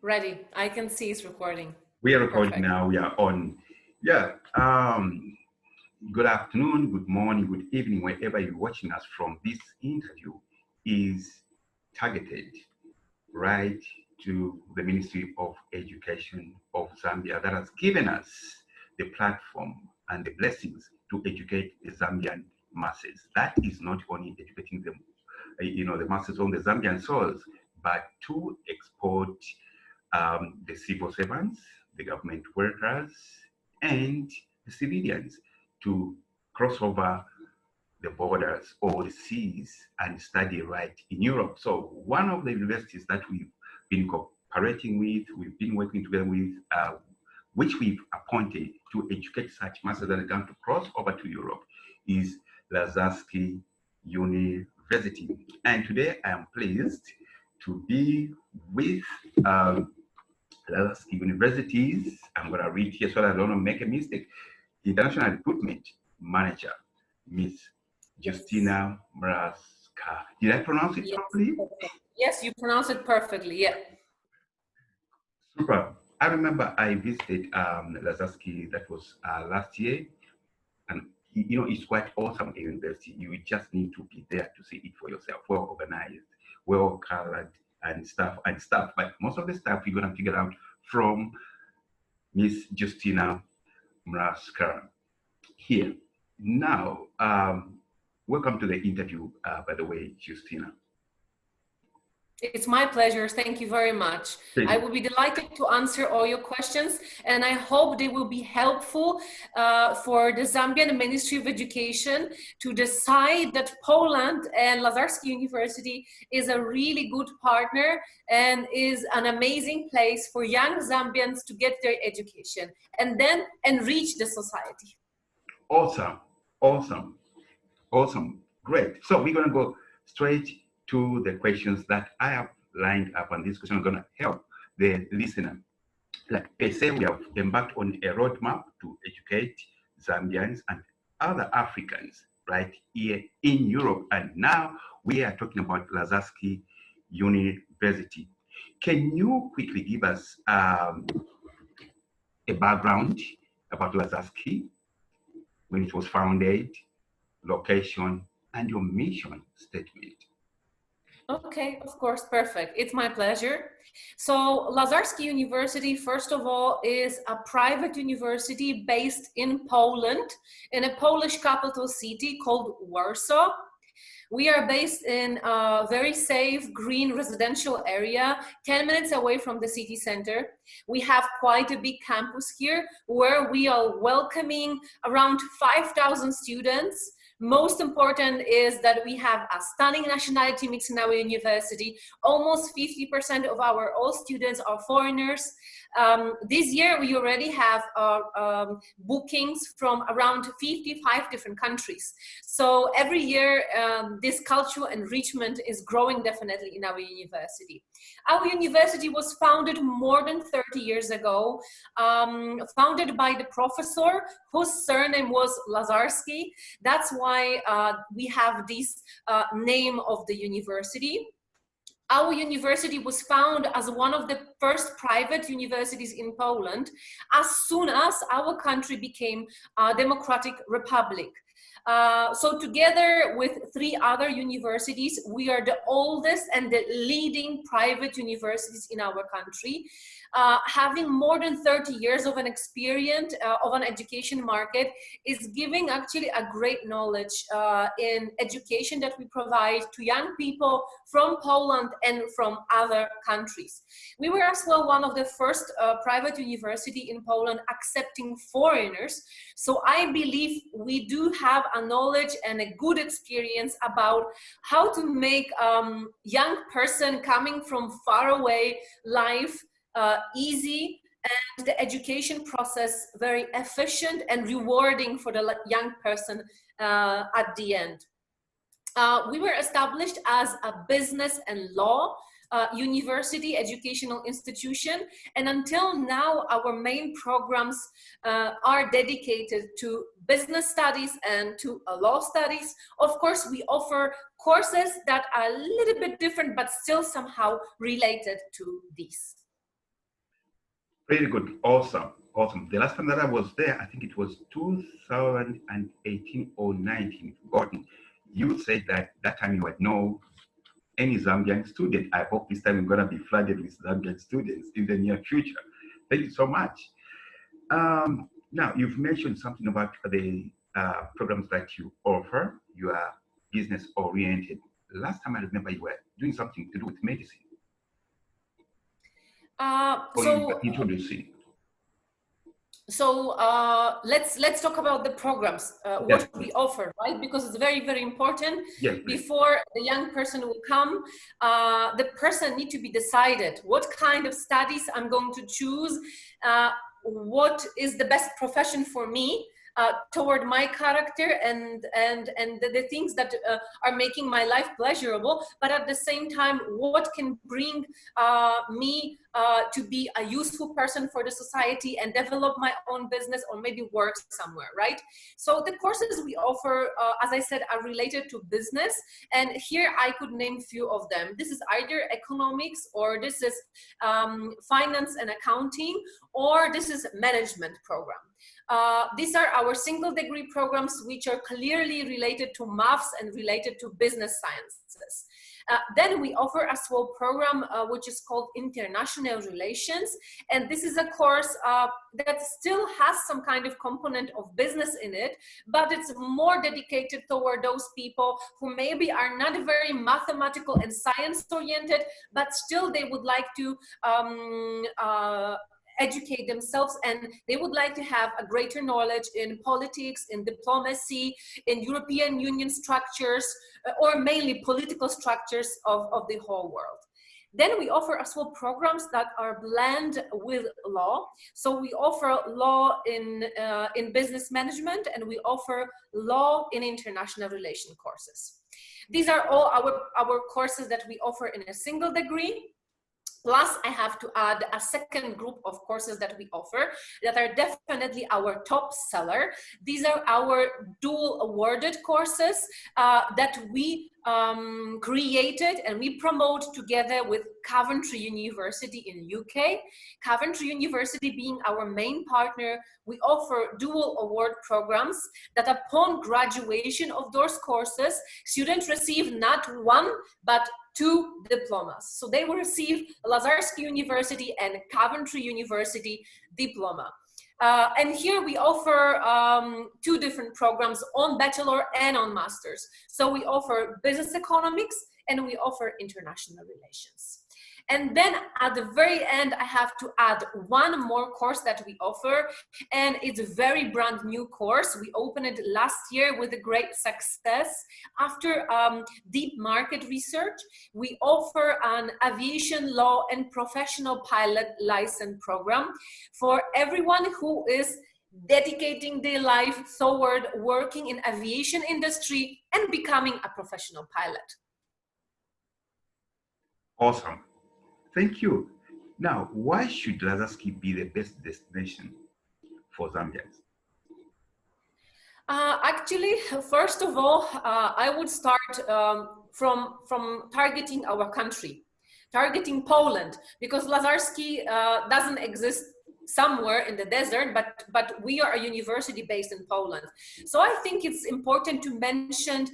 Ready. I can see it's recording. We are recording Perfect. now. We are on. Yeah. Good afternoon, good morning, good evening, wherever you're watching us from. This interview is targeted right to the Ministry of Education of Zambia that has given us the platform and the blessings to educate the Zambian masses. That is not only educating them, the masses on the Zambian soils, but to export the civil servants, the government workers, and the civilians to cross over the borders or the seas and study right in Europe. So one of the universities that we've been cooperating with, we've been working together with, which we've appointed to educate such masses that are going to cross over to Europe, is Lazarski University. And today I am pleased to be with Lazarski University's, I'm going to read here so that I don't make a mistake, International Recruitment Manager, Miss Justyna Murawska. Did I pronounce it properly? Yes, you pronounce it perfectly, yeah. Super. I remember I visited Lazarski, that was last year, and it's quite awesome a university. You just need to be there to see it for yourself. Well organized, well colored, and stuff. But most of the stuff you're gonna figure out from Miss Justyna Murawska here. Now, welcome to the interview, by the way, Justyna. It's my pleasure. Thank you very much. I will be delighted to answer all your questions, and I hope they will be helpful for the Zambian Ministry of Education to decide that Poland and Lazarski University is a really good partner and is an amazing place for young Zambians to get their education and then enrich the society. Awesome, awesome, awesome, great. So we're gonna go straight to the questions that I have lined up, and this question is going to help the listener. Like I say, we have embarked on a roadmap to educate Zambians and other Africans right here in Europe, and now we are talking about Lazarski University. Can you quickly give us a background about Lazarski, when it was founded, location, and your mission statement? Okay, of course, perfect. It's my pleasure. So Lazarski University, first of all, is a private university based in Poland, in a Polish capital city called Warsaw. We are based in a very safe, green residential area, 10 minutes away from the city center. We have quite a big campus here where we are welcoming around 5,000 students. Most important is that we have a stunning nationality mix in our university. Almost 50% of our all students are foreigners. This year we already have bookings from around 55 different countries. So every year this cultural enrichment is growing definitely in our university. Our university was founded more than 30 years ago, founded by the professor whose surname was Lazarski. That's why we have this name of the university. Our university was founded as one of the first private universities in Poland as soon as our country became a democratic republic. So together with 3 other universities, we are the oldest and the leading private universities in our country. Having more than 30 years of an experience of an education market is giving actually a great knowledge in education that we provide to young people from Poland and from other countries. We were as well one of the first private university in Poland accepting foreigners. So I believe we do have a knowledge and a good experience about how to make young person coming from far away life easy and the education process very efficient and rewarding for the young person at the end. We were established as a business and law university educational institution, and until now our main programs are dedicated to business studies and to law studies. Of course, we offer courses that are a little bit different but still somehow related to these. Pretty good. Awesome. Awesome. The last time that I was there, I think it was 2018 or 19. Forgotten. You said that that time you had no any Zambian student. I hope this time we're going to be flooded with Zambian students in the near future. Thank you so much. Now, you've mentioned something about the programs that you offer. You are business oriented. Last time I remember you were doing something to do with medicine. Introducing. So let's talk about the programs, what we offer, right? Because it's very, very important. Yes, before the young person will come, the person needs to be decided what kind of studies I'm going to choose, what is the best profession for me, toward my character and the things that are making my life pleasurable, but at the same time, what can bring me to be a useful person for the society and develop my own business or maybe work somewhere, right? So the courses we offer, as I said, are related to business. And here I could name few of them. This is either economics, or this is finance and accounting, or this is management program. These are our single degree programs, which are clearly related to maths and related to business sciences. Then we offer a small program which is called International Relations. And this is a course that still has some kind of component of business in it, but it's more dedicated toward those people who maybe are not very mathematical and science oriented, but still they would like to educate themselves, and they would like to have a greater knowledge in politics, in diplomacy, in European Union structures, or mainly political structures of the whole world. Then we offer as well programs that are blend with law. So we offer law in business management, and we offer law in international relation courses. These are all our courses that we offer in a single degree. Plus, I have to add a second group of courses that we offer that are definitely our top seller. These are our dual awarded courses that we created and we promote together with Coventry University in UK. Coventry University being our main partner, we offer dual award programs that upon graduation of those courses, students receive not one, but 2 diplomas. So they will receive Lazarski University and Coventry University diploma. And here we offer 2 different programs on bachelor and on masters. So we offer business economics and we offer international relations. And then at the very end, I have to add one more course that we offer, and it's a very brand new course. We opened it last year with a great success. After deep market research, we offer an aviation law and professional pilot license program for everyone who is dedicating their life toward working in aviation industry and becoming a professional pilot. Awesome. Thank you. Now, why should Lazarski be the best destination for Zambians? Actually, first of all, I would start from targeting our country, targeting Poland, because Lazarski doesn't exist somewhere in the desert, but we are a university based in Poland. So I think it's important to mention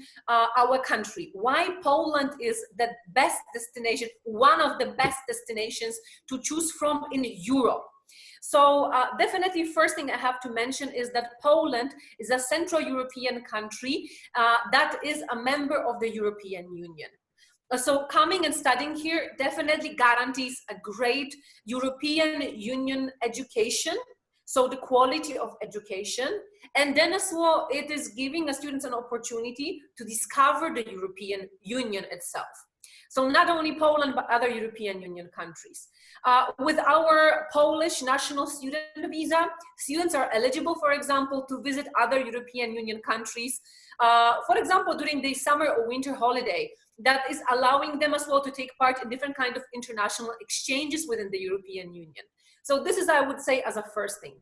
our country. Why Poland is the best destination, one of the best destinations to choose from in Europe. So definitely first thing I have to mention is that Poland is a Central European country that is a member of the European Union. So coming and studying here definitely guarantees a great European Union education, so the quality of education. And then as well, it is giving the students an opportunity to discover the European Union itself. So not only Poland, but other European Union countries. With our Polish national student visa, students are eligible, for example, to visit other European Union countries, for example, during the summer or winter holiday. That is allowing them as well to take part in different kinds of international exchanges within the European Union. So this is, I would say, as a first thing.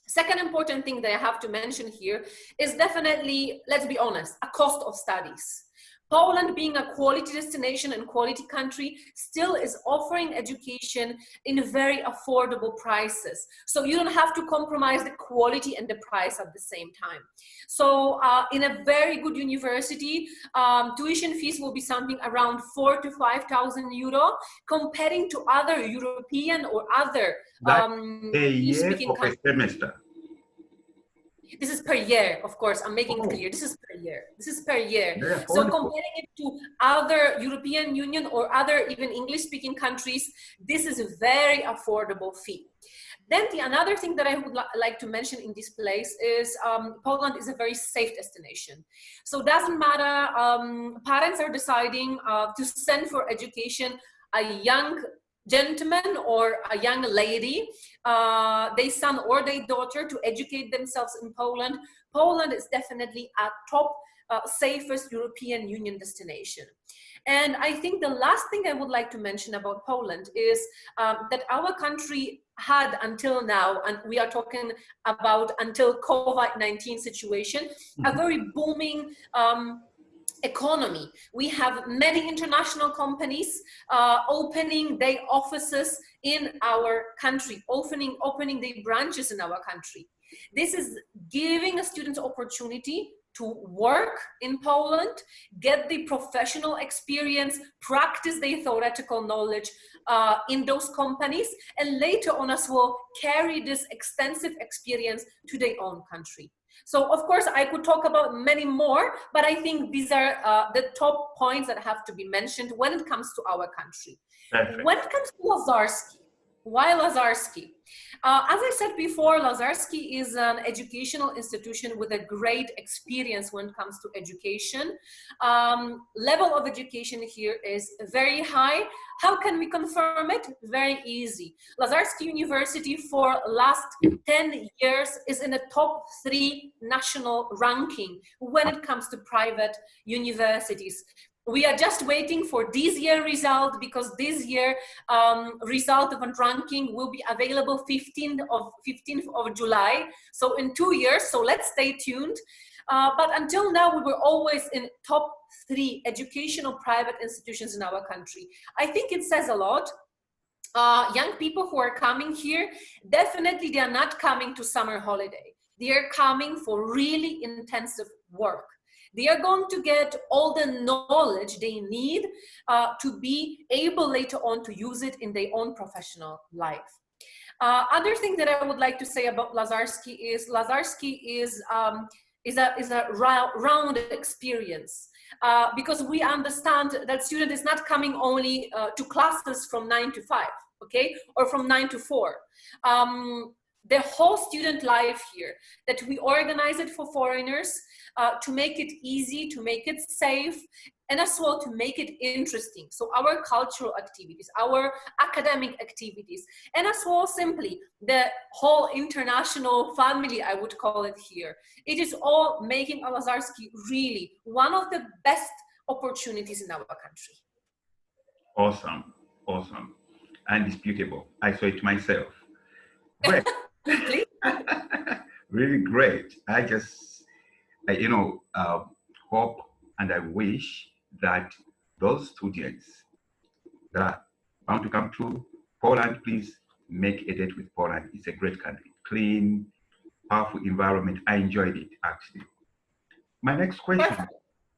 Second important thing that I have to mention here is definitely, let's be honest, a cost of studies. Poland, being a quality destination and quality country, still is offering education in very affordable prices. So you don't have to compromise the quality and the price at the same time. So in a very good university, tuition fees will be something around 4,000 to 5,000 euro, comparing to other European or other a year speaking or a semester? This is per year, of course. I'm making it clear. This is per year. This is per year. So comparing it to other European Union or other even English-speaking countries, this is a very affordable fee. Then another thing that I would like to mention in this place is Poland is a very safe destination. So it doesn't matter, parents are deciding to send for education a young gentleman or a young lady, their son or their daughter, to educate themselves in Poland. Poland is definitely a top safest European Union destination. And I think the last thing I would like to mention about Poland is that our country had until now, and we are talking about until COVID-19 situation, a very booming economy. We have many international companies opening their offices in our country, opening their branches in our country. This is giving a student opportunity to work in Poland, get the professional experience, practice their theoretical knowledge in those companies, and later on as well carry this extensive experience to their own country. So of course I could talk about many more, but I think these are the top points that have to be mentioned when it comes to our country. Perfect. When it comes to Lazarski, why Lazarski? As I said before, Lazarski is an educational institution with a great experience when it comes to education. Level of education here is very high. How can we confirm it? Very easy. Lazarski University for last 10 years is in the top 3 national ranking when it comes to private universities. We are just waiting for this year result, because this year result of a ranking will be available 15th of July. So in 2 years, so let's stay tuned. But until now, we were always in top 3 educational private institutions in our country. I think it says a lot. Young people who are coming here, definitely they are not coming to summer holiday. They are coming for really intensive work. They are going to get all the knowledge they need to be able later on to use it in their own professional life. Other thing that I would like to say about Lazarski is a round experience, because we understand that student is not coming only to classes from 9 to 5, okay, or from 9 to 4. The whole student life here, that we organize it for foreigners, to make it easy, to make it safe, and as well to make it interesting. So our cultural activities, our academic activities, and as well simply the whole international family, I would call it here. It is all making Lazarski really one of the best opportunities in our country. Awesome, awesome, undisputable. I saw it myself. Great. Really great. I hope and I wish that those students that are bound to come to Poland, please make a date with Poland. It's a great country, clean, powerful environment. I enjoyed it actually. My next question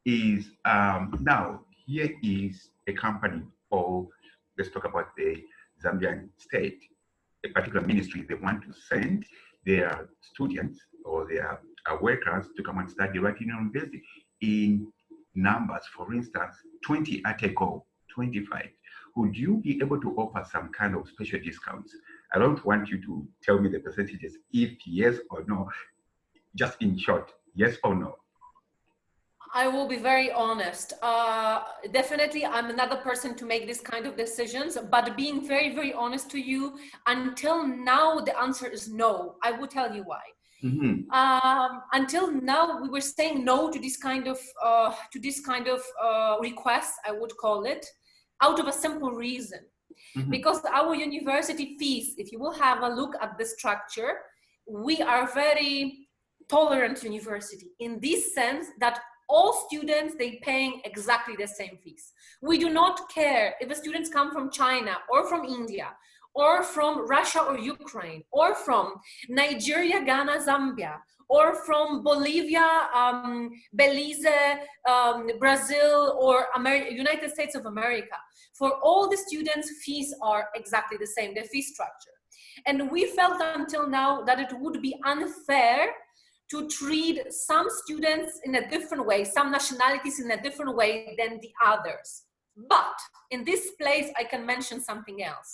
is, now here is a company, or let's talk about the Zambian state, a particular ministry. They want to send their students or their workers to come and study right in university in numbers. For instance, 20 at a go, 25. Would you be able to offer some kind of special discounts? I don't want you to tell me the percentages, if yes or no, just in short, yes or no. I will be very honest. Definitely, I'm another person to make this kind of decisions, but being very, very honest to you, until now, the answer is no. I will tell you why. Until now, we were saying no to this kind of request, I would call it, out of a simple reason. Because our university fees, if you will have a look at the structure, we are very tolerant university in this sense that all students, they paying exactly the same fees. We do not care if the students come from China or from India or from Russia or Ukraine or from Nigeria, Ghana, Zambia, or from Bolivia, Belize, Brazil, or United States of America. For all the students, fees are exactly the same, the fee structure. And we felt until now that it would be unfair to treat some students in a different way, some nationalities in a different way than the others. But in this place, I can mention something else.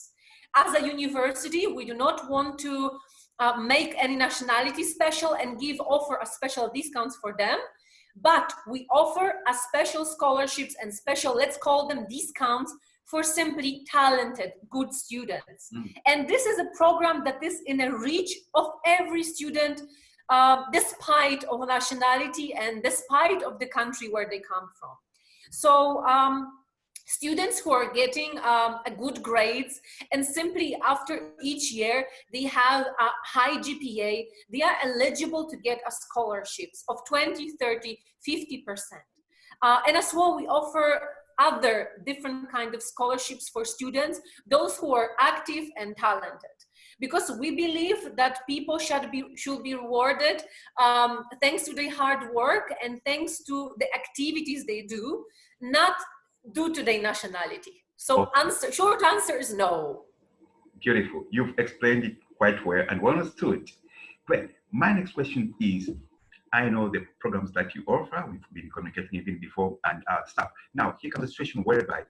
As a university, we do not want to make any nationality special and offer a special discounts for them, but we offer a special scholarships and special, let's call them discounts, for simply talented, good students. And this is a program that is in a reach of every student, despite of nationality and despite of the country where they come from. So students who are getting a good grades and simply after each year they have a high GPA, they are eligible to get a scholarships of 20, 30, 50%. And as well, we offer other different kind of scholarships for students, those who are active and talented. Because we believe that people should be rewarded thanks to their hard work and thanks to the activities they do, not due to their nationality. So short answer is no. Beautiful. You've explained it quite well and well understood. Well, my next question is, I know the programs that you offer, we've been communicating even before and stuff. Now, here comes a situation whereby,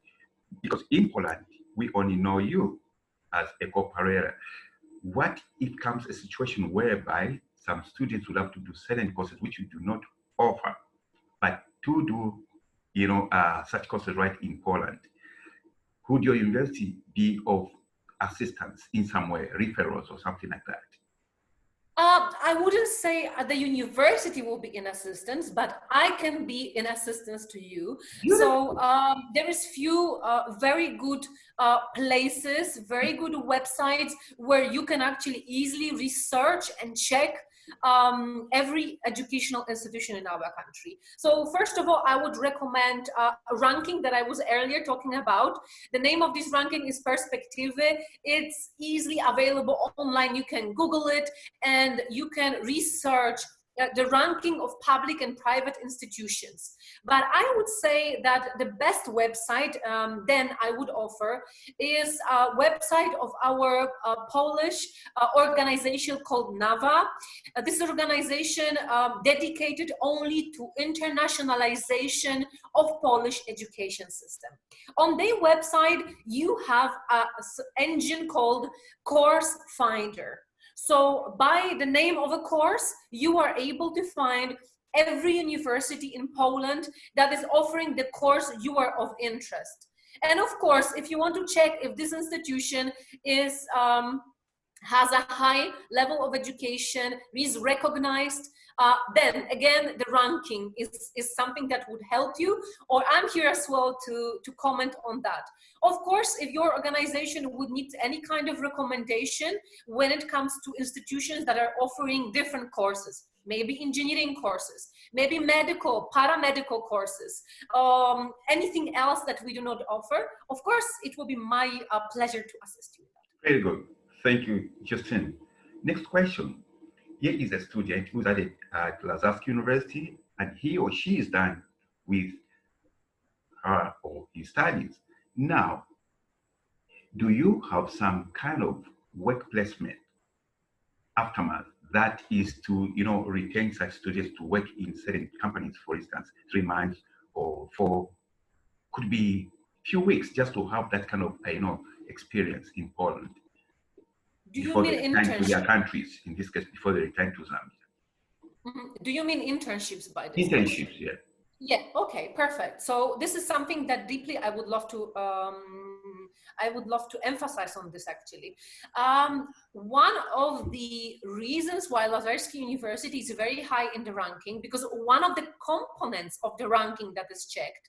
because in Poland, we only know you as a cooperator. What if comes a situation whereby some students will have to do certain courses which you do not offer, but to do, such courses right in Poland? Could your university be of assistance in some way, referrals or something like that? I wouldn't say the university will be in assistance, but I can be in assistance to you. So there is few very good places, very good websites where you can actually easily research and check every educational institution in our country. So first of all, I would recommend a ranking that I was earlier talking about. The name of this ranking is Perspektywy. It's easily available online. You can Google it and you can research the ranking of public and private institutions. But I would say that the best website then I would offer is a website of our Polish organization called NAWA. This is an organization dedicated only to internationalization of Polish education system. On their website, you have an engine called Course Finder. So by the name of a course, you are able to find every university in Poland that is offering the course you are of interest. And of course, if you want to check if this institution is has a high level of education, is recognized, then again, the ranking is something that would help you, or I'm here as well to comment on that. Of course, if your organization would need any kind of recommendation when it comes to institutions that are offering different courses, maybe engineering courses, maybe medical, paramedical courses, anything else that we do not offer, of course, it will be my pleasure to assist you with that. Very good. Thank you, Justyna. Next question. Here is a student who's at Lazarski University, and he or she is done with her or his studies. Now, do you have some kind of work placement aftermath that is to, retain such students to work in certain companies, for instance, 3 months or 4, could be few weeks, just to have that kind of, experience in Poland? Do you mean internship? To their countries, in this case, before they return to Zambia. Do you mean internships by this? Internships, yeah. Yeah. Okay. Perfect. So this is something that deeply I would love to emphasize on this. Actually, one of the reasons why Lazarski University is very high in the ranking, because one of the components of the ranking that is checked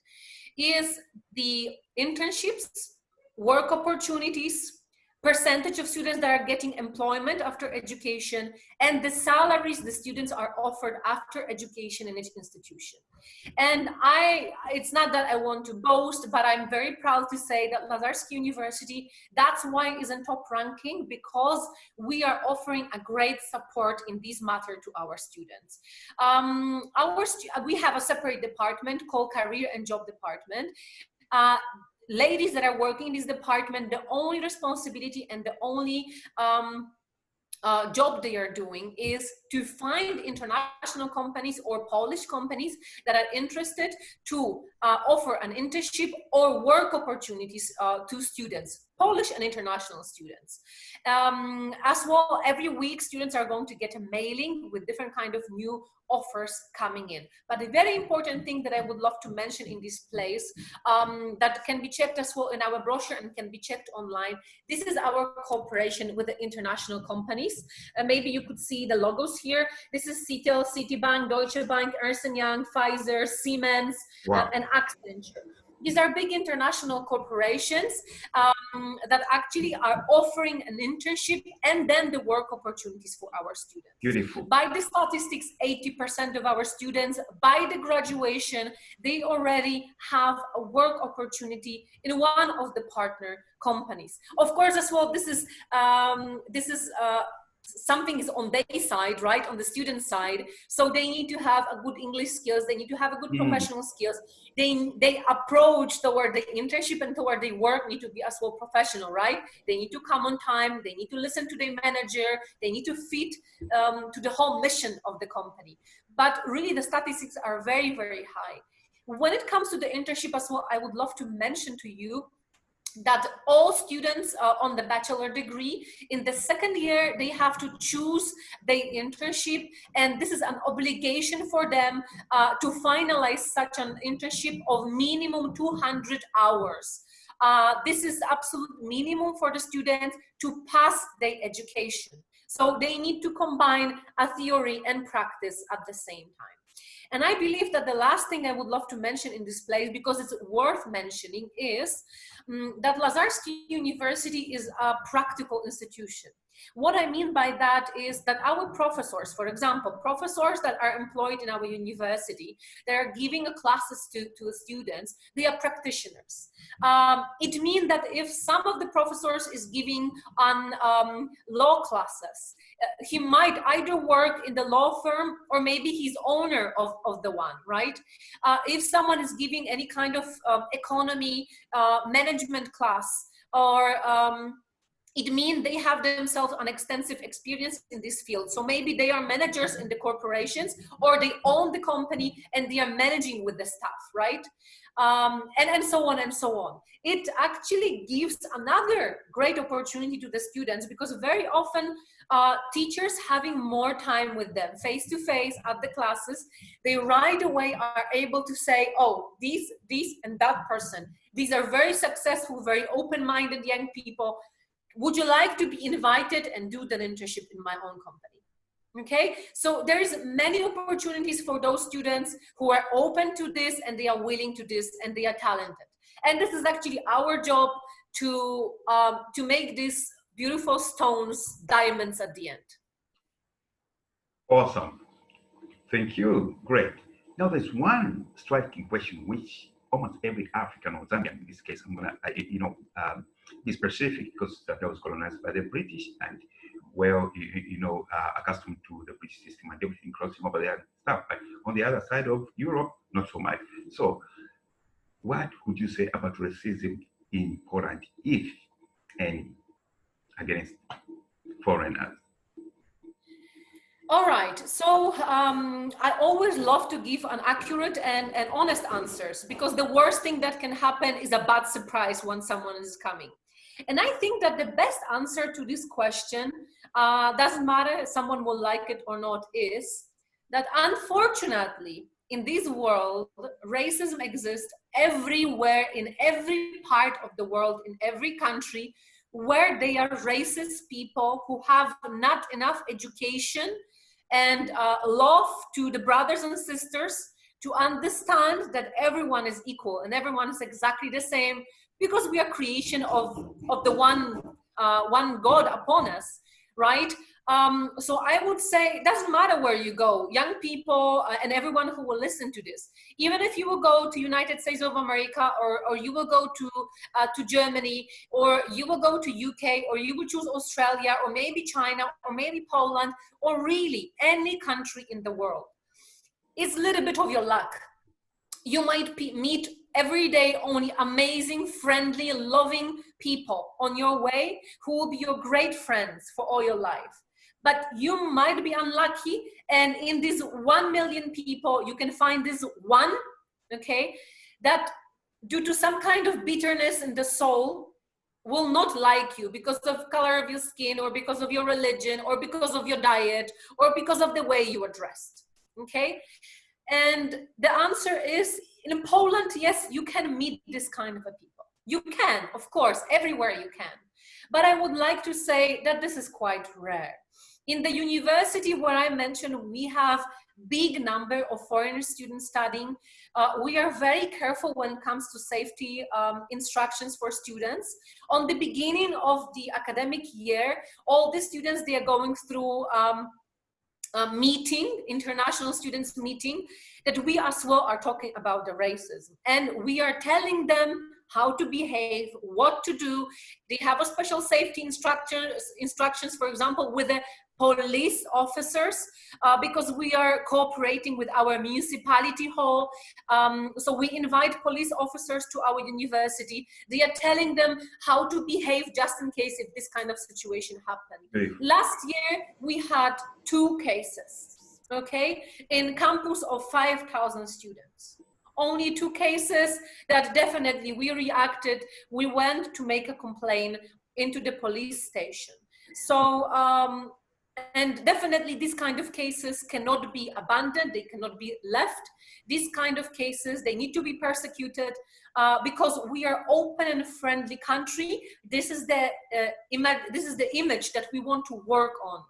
is the internships, work opportunities, percentage of students that are getting employment after education, and the salaries the students are offered after education in each institution. And it's not that I want to boast, but I'm very proud to say that Lazarski University, that's why is in top ranking, because we are offering a great support in this matter to our students. We have a separate department called Career and Job Department. Ladies that are working in this department, the only responsibility and the only job they are doing is to find international companies or Polish companies that are interested to offer an internship or work opportunities to students, Polish and international students. As well, every week students are going to get a mailing with different kind of new offers coming in. But a very important thing that I would love to mention in this place, that can be checked as well in our brochure and can be checked online. This is our cooperation with the international companies. Maybe you could see the logos here. This is Citel, Citibank, Deutsche Bank, Ernst & Young, Pfizer, Siemens, Wow. and Accenture. These are big international corporations that actually are offering an internship and then the work opportunities for our students. Beautiful. By the statistics, 80% of our students, by the graduation, they already have a work opportunity in one of the partner companies. Of course, as well, this is something is on their side, right? On the student side. So they need to have a good English skills. They need to have a good professional skills. They approach toward the internship and toward the work need to be as well professional, right? They need to come on time. They need to listen to their manager. They need to fit to the whole mission of the company. But really the statistics are very, very high. When it comes to the internship as well, I would love to mention to you that all students on the bachelor degree in the second year, they have to choose the internship, and this is an obligation for them to finalize such an internship of minimum 200 hours. This is absolute minimum for the students to pass their education. So they need to combine a theory and practice at the same time. And I believe that the last thing I would love to mention in this place, because it's worth mentioning, is that Lazarski University is a practical institution. What I mean by that is that our professors, for example, professors that are employed in our university, they are giving classes to students, they are practitioners. It means that if some of the professors is giving on law classes, he might either work in the law firm or maybe he's owner of the one, right? If someone is giving any kind of economy, management class, or it means they have themselves an extensive experience in this field. So maybe they are managers in the corporations, or they own the company and they are managing with the staff, right? And so on and so on. It actually gives another great opportunity to the students, because very often teachers having more time with them face to face at the classes, they right away are able to say, oh, this and that person, these are very successful, very open-minded young people. Would you like to be invited and do the internship in my own company? Okay, so there is many opportunities for those students who are open to this and they are willing to this and they are talented. And this is actually our job to make these beautiful stones diamonds at the end. Awesome. Thank you. Great. Now there's one striking question which almost every African or Zambian, in this case, I'm gonna, be specific because that was colonized by the British and accustomed to the British system and everything crossing over there and stuff. But on the other side of Europe, not so much. So what would you say about racism in Poland, if any, against foreigners? All right, so I always love to give an accurate and honest answers, because the worst thing that can happen is a bad surprise when someone is coming. And I think that the best answer to this question, doesn't matter if someone will like it or not, is that unfortunately in this world, racism exists everywhere, in every part of the world, in every country, where they are racist people who have not enough education and love to the brothers and sisters to understand that everyone is equal and everyone is exactly the same, because we are creation of the one one God upon us, right? So I would say it doesn't matter where you go, young people and everyone who will listen to this. Even if you will go to United States of America, or you will go to Germany, or you will go to UK, or you will choose Australia, or maybe China, or maybe Poland, or really any country in the world, it's a little bit of your luck. You might meet every day only amazing, friendly, loving people on your way who will be your great friends for all your life. But you might be unlucky, and in these 1 million people, you can find this one, okay, that due to some kind of bitterness in the soul will not like you because of color of your skin, or because of your religion, or because of your diet, or because of the way you are dressed, okay? And the answer is, in Poland, yes, you can meet this kind of a people. You can, of course, everywhere you can. But I would like to say that this is quite rare. In the university where I mentioned, we have big number of foreign students studying. We are very careful when it comes to safety instructions for students. On the beginning of the academic year, all the students, they are going through a meeting, international students meeting, that we as well are talking about the racism. And we are telling them how to behave, what to do. They have a special safety instructions, for example, with the police officers, because we are cooperating with our municipality hall. So we invite police officers to our university. They are telling them how to behave just in case if this kind of situation happened. Last year, we had 2 cases, okay, in campus of 5,000 students. Only 2 cases that definitely we reacted. We went to make a complaint into the police station. So, and definitely these kind of cases cannot be abandoned, they cannot be left. These kind of cases, they need to be persecuted because we are open and friendly country. This is the image that we want to work on.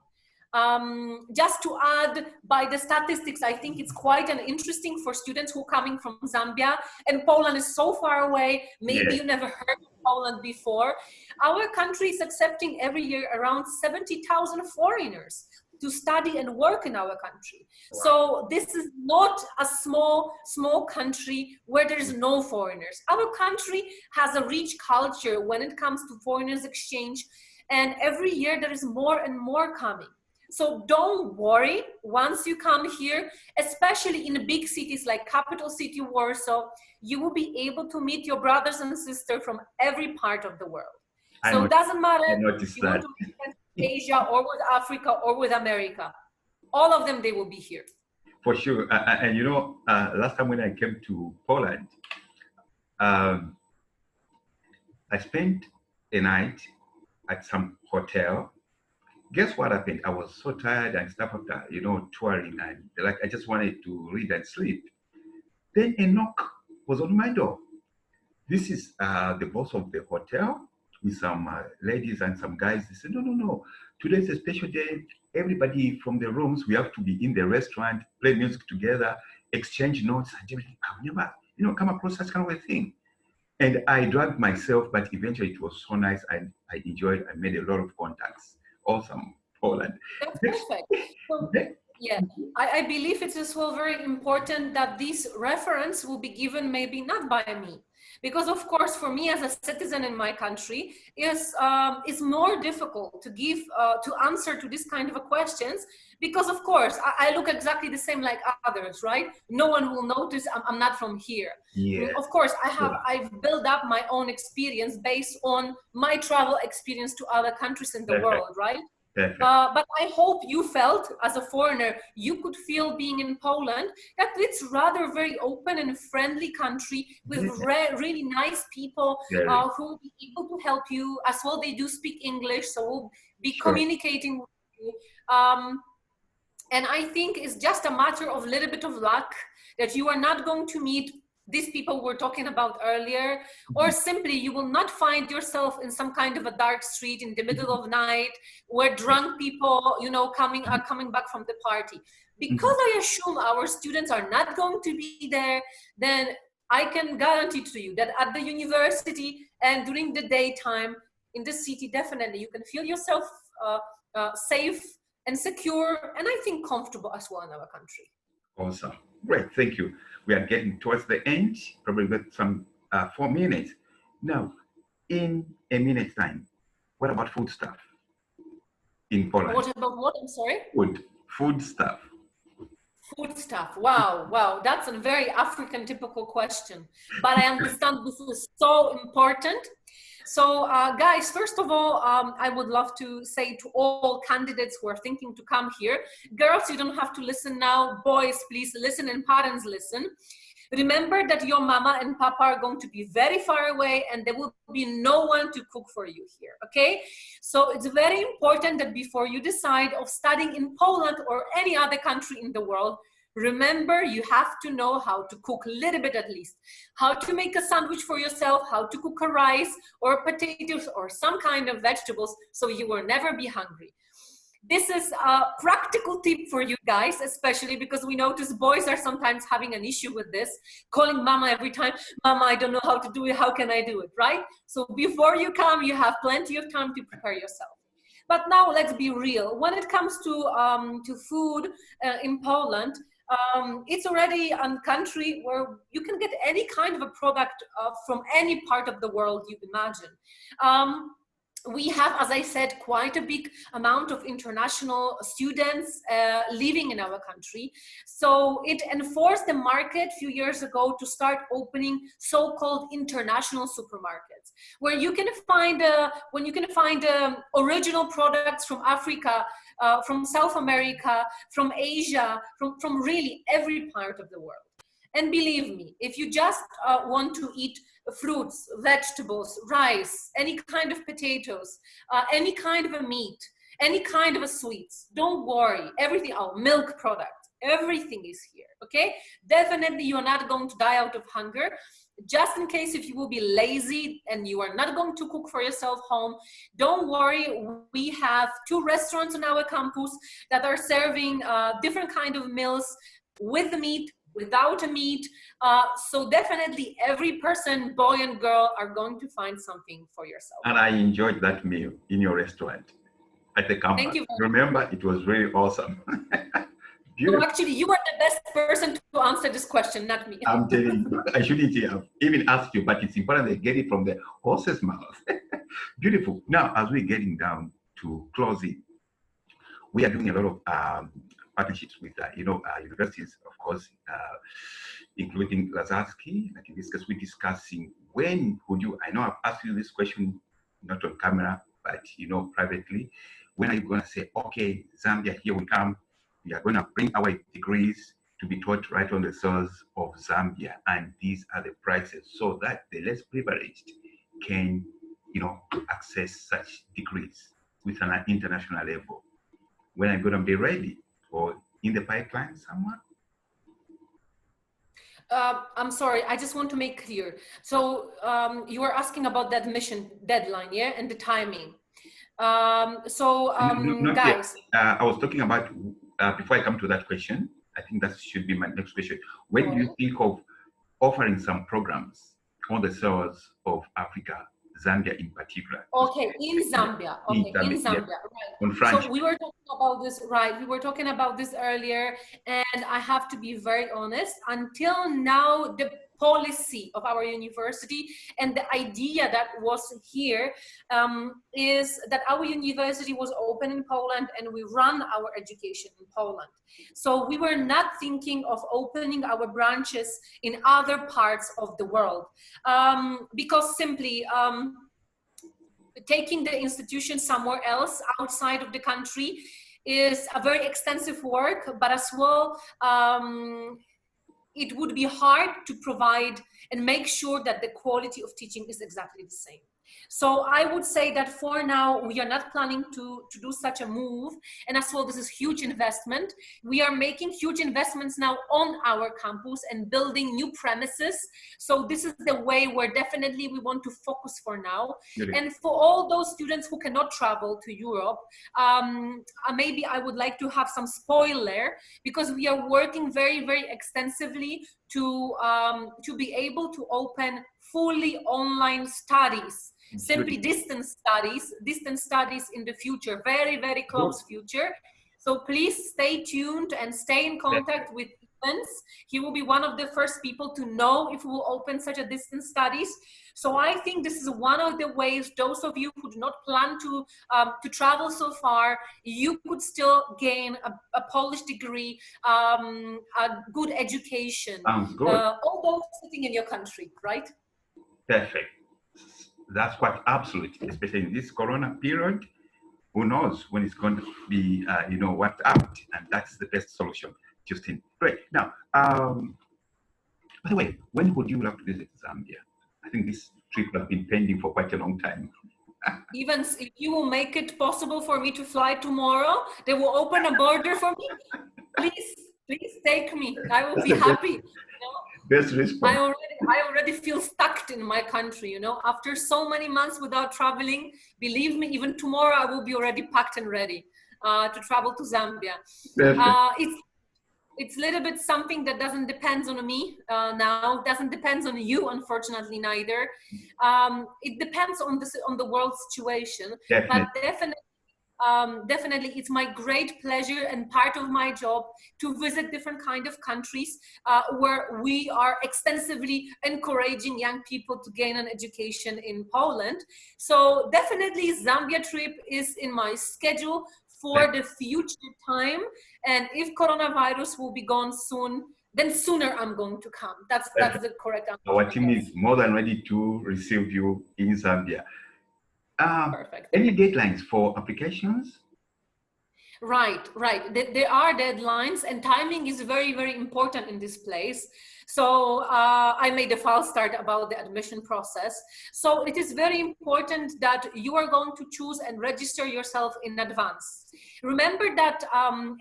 Just to add, by the statistics, I think it's quite an interesting for students who are coming from Zambia, and Poland is so far away, maybe you never heard of Poland before. Our country is accepting every year around 70,000 foreigners to study and work in our country. Wow. So this is not a small country where there is no foreigners. Our country has a rich culture when it comes to foreigners exchange, and every year there is more and more coming. So don't worry, once you come here, especially in big cities like capital city Warsaw, you will be able to meet your brothers and sisters from every part of the world. So it doesn't matter if you want to meet with Asia or with Africa or with America. All of them, they will be here. For sure. And you know, last time when I came to Poland, I spent a night at some hotel. Guess what happened? I was so tired and stuff after, you know, touring, and like I just wanted to read and sleep. Then a knock was on my door. This is the boss of the hotel with some ladies and some guys. They said, no, today's a special day. Everybody from the rooms, we have to be in the restaurant, play music together, exchange notes and everything. I've never, you know, come across such kind of a thing. And I dragged myself, but eventually it was so nice, and I enjoyed. I made a lot of contacts. Awesome, Poland. That's perfect. So, yeah, I believe it's as well very important that this reference will be given maybe not by me, because of course for me as a citizen in my country is more difficult to give to answer to this kind of questions, because of course I look exactly the same like others, right? No one will notice I'm not from here. Yeah. Of course I've built up my own experience based on my travel experience to other countries in the world, right? But I hope you felt, as a foreigner, you could feel being in Poland, that it's rather very open and friendly country with really nice people who will be able to help you as well. They do speak English, so we'll be communicating with you. And I think it's just a matter of a little bit of luck that you are not going to meet these people we're talking about earlier, or simply you will not find yourself in some kind of a dark street in the middle of night where drunk people, you know, are coming back from the party. Because I assume our students are not going to be there, then I can guarantee to you that at the university and during the daytime, in this city, definitely you can feel yourself safe and secure, and I think comfortable as well in our country. Awesome. Great. Thank you. We are getting towards the end, probably got some 4 minutes. Now, in a minute's time, what about food stuff in Poland? What about what? I'm sorry? Food stuff. Food stuff. Wow, wow. That's a very African typical question, but I understand this is so important. So guys, first of all, I would love to say to all candidates who are thinking to come here, girls, you don't have to listen now. Boys, please listen, and parents, listen. Remember that your mama and papa are going to be very far away, and there will be no one to cook for you here, okay? So it's very important that before you decide of studying in Poland or any other country in the world, remember you have to know how to cook a little bit at least. How to make a sandwich for yourself, how to cook a rice or potatoes or some kind of vegetables so you will never be hungry. This is a practical tip for you guys, especially because we notice boys are sometimes having an issue with this, calling mama every time, mama, I don't know how to do it, how can I do it, right? So before you come, you have plenty of time to prepare yourself. But now let's be real. When it comes to food in Poland, it's already a country where you can get any kind of a product from any part of the world you imagine. We have, as I said, quite a big amount of international students living in our country. So it enforced the market a few years ago to start opening so-called international supermarkets, where you can find original products from Africa, from South America, from Asia, from really every part of the world. And believe me, if you just want to eat fruits, vegetables, rice, any kind of potatoes, any kind of a meat, any kind of a sweets, don't worry, everything, milk products, everything is here, okay? Definitely you are not going to die out of hunger. Just in case if you will be lazy and you are not going to cook for yourself home, don't worry, we have 2 restaurants on our campus that are serving different kind of meals with meat, without a meat. So definitely every person, boy and girl, are going to find something for yourself. And I enjoyed that meal in your restaurant at the campus. Thank you. Remember, it was really awesome. No, actually, you are the best person to answer this question, not me. I'm telling you, I shouldn't have even asked you, but it's important they get it from the horse's mouth. Beautiful. Now, as we're getting down to closing, we are doing a lot of partnerships with universities, of course, including Lazarski. Like in this case, we're discussing when would you, I know I've asked you this question, not on camera, but privately, when are you going to say, okay, Zambia, here we come, we are going to bring our degrees to be taught right on the soils of Zambia, and these are the prices, so that the less privileged can, access such degrees with an international level. When are you going to be ready? Or in the pipeline somewhere? I'm sorry, I just want to make clear. So you are asking about the admission deadline, yeah, and the timing. Guys. I was talking about, before I come to that question, I think that should be my next question. When do you think of offering some programs on the soils of Africa, Zambia in particular? Okay, in Zambia. Okay, in Zambia, right. So we were talking about this, right? We were talking about this earlier, and I have to be very honest. Until now, the policy of our university and the idea that was here is that our university was open in Poland and we run our education in Poland. So we were not thinking of opening our branches in other parts of the world because simply taking the institution somewhere else outside of the country is a very extensive work, but as well it would be hard to provide and make sure that the quality of teaching is exactly the same. So I would say that for now, we are not planning to do such a move. And as well, this is huge investment. We are making huge investments now on our campus and building new premises. So this is the way where definitely we want to focus for now. Really? And for all those students who cannot travel to Europe, maybe I would like to have some spoiler, because we are working very, very extensively to be able to open fully online studies, simply distance studies in the future, very, very close future. So please stay tuned and stay in contact with Evans. He will be one of the first people to know if we will open such a distance studies. So I think this is one of the ways those of you who do not plan to travel so far, you could still gain a Polish degree, a good education. Sounds good. Although sitting in your country, right? Perfect. That's quite absolute, especially in this Corona period. Who knows when it's going to be, wiped out, and that's the best solution. Justyna, great. Now, by the way, when would you love to visit Zambia? I think this trip has been pending for quite a long time. Even if you will make it possible for me to fly tomorrow, they will open a border for me. Please take me. I will be happy. Best response. I already feel stuck in my country, after so many months without traveling. Believe me, even tomorrow I will be already packed and ready to travel to Zambia. It's a little bit something that doesn't depend on me now, doesn't depend on you, unfortunately, neither. It depends on the world situation. Definitely. But definitely it's my great pleasure and part of my job to visit different kind of countries where we are extensively encouraging young people to gain an education in Poland. So definitely Zambia trip is in my schedule for the future time. And if coronavirus will be gone soon, then sooner I'm going to come. That's the correct answer. Our team is more than ready to receive you in Zambia. Perfect. Any deadlines for applications? Right. There are deadlines, and timing is very, very important in this place. So I made a false start about the admission process. So it is very important that you are going to choose and register yourself in advance. Remember that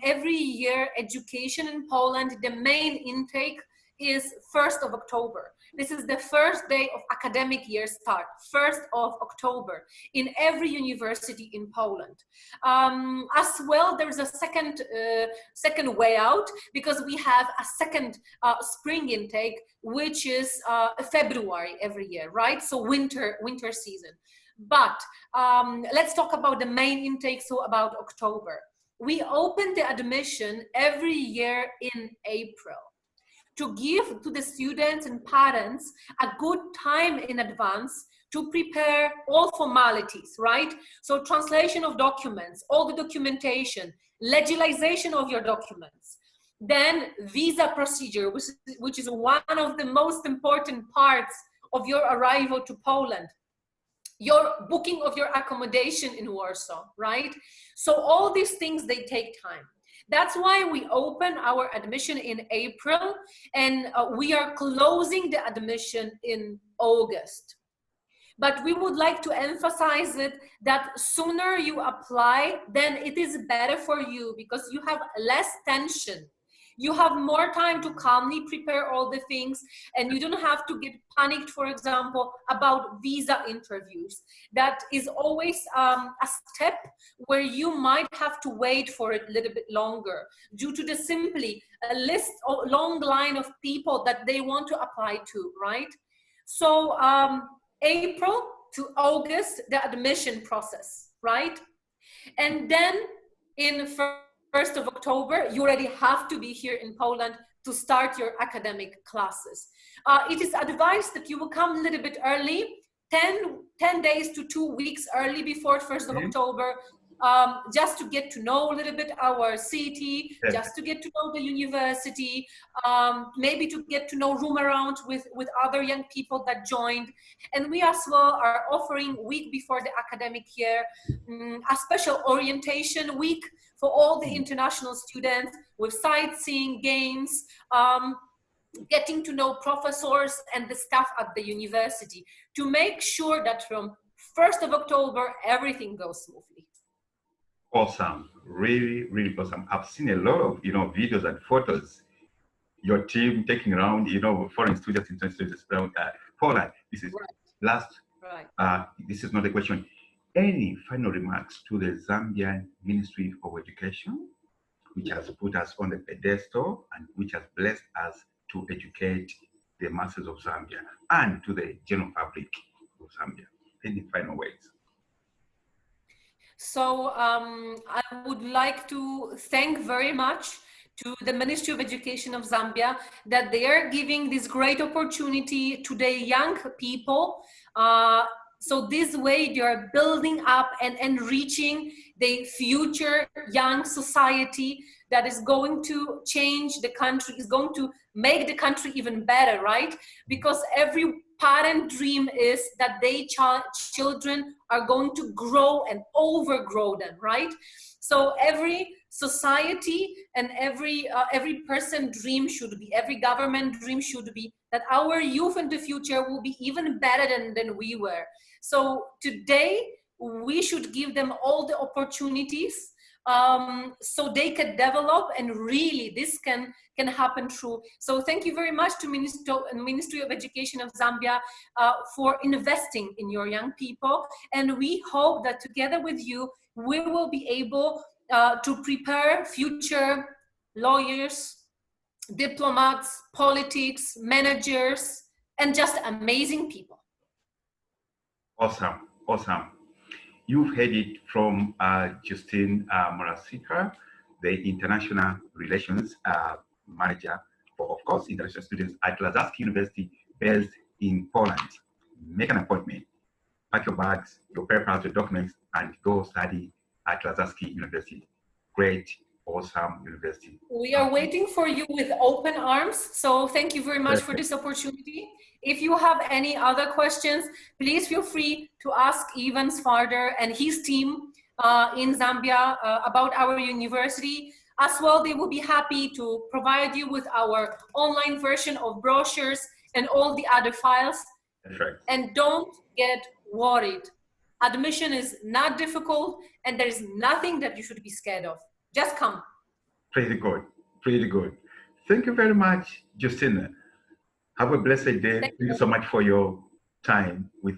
every year education in Poland, the main intake is 1st of October. This is the first day of academic year start, 1st of October, in every university in Poland. As well, there's a second way out, because we have a second spring intake, which is February every year, right? So winter season. But let's talk about the main intake, so about October. We open the admission every year in April, to give to the students and parents a good time in advance to prepare all formalities, right? So translation of documents, all the documentation, legalization of your documents, then visa procedure, which is one of the most important parts of your arrival to Poland, your booking of your accommodation in Warsaw, right? So all these things, they take time. That's why we open our admission in April, and we are closing the admission in August. But we would like to emphasize it that sooner you apply, then it is better for you, because you have less tension. You have more time to calmly prepare all the things, and you don't have to get panicked, for example, about visa interviews. That is always a step where you might have to wait for it a little bit longer, due to the simply a long line of people that they want to apply to, right? So April to August, the admission process, right? And then in 1st of October, you already have to be here in Poland to start your academic classes. It is advised that you will come a little bit early, 10 days to 2 weeks early before 1st of October, just to get to know a little bit our city, just to get to know the university, maybe to get to know room around with other young people that joined. And we as well are offering week before the academic year, a special orientation week for all the international students, with sightseeing, games, getting to know professors and the staff at the university, to make sure that from 1st of October, everything goes smoothly. Awesome, really, really awesome. I've seen a lot of, videos and photos. Your team taking around, foreign students, international students around Poland. This is this is not a question. Any final remarks to the Zambian Ministry of Education, which has put us on the pedestal and which has blessed us to educate the masses of Zambia and to the general public of Zambia? Any final words? So I would like to thank very much to the Ministry of Education of Zambia that they are giving this great opportunity to the young people. So this way they are building up and enriching the future young society that is going to change the country, is going to make the country even better, right? Because every parent dream is that their children are going to grow and overgrow them, right? So every society and every person dream should be, every government dream should be that our youth in the future will be even better than we were. So today we should give them all the opportunities so they can develop, and really this can happen through. So thank you very much to Ministry of Education of Zambia for investing in your young people, and we hope that together with you we will be able to prepare future lawyers, diplomats, politics, managers, and just amazing people. Awesome, awesome. You've heard it from Justyna Murawska, the International Relations Manager for, of course, international students at Lazarski University, based in Poland. Make an appointment, pack your bags, your papers, your documents, and go study at Lazarski University. Great, awesome university. We are waiting for you with open arms. So thank you very much for this opportunity. If you have any other questions, please feel free to ask Evans Farder and his team in Zambia about our university. As well, they will be happy to provide you with our online version of brochures and all the other files. That's right. And don't get worried. Admission is not difficult, and there is nothing that you should be scared of. Just come. Pretty good, pretty good. Thank you very much, Justyna. Have a blessed day. Thank you so much for your time with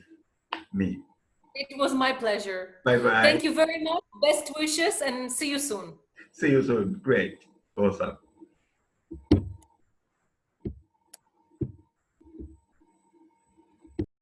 me. It was my pleasure. Bye-bye. Thank you very much. Best wishes and see you soon. See you soon. Great. Awesome.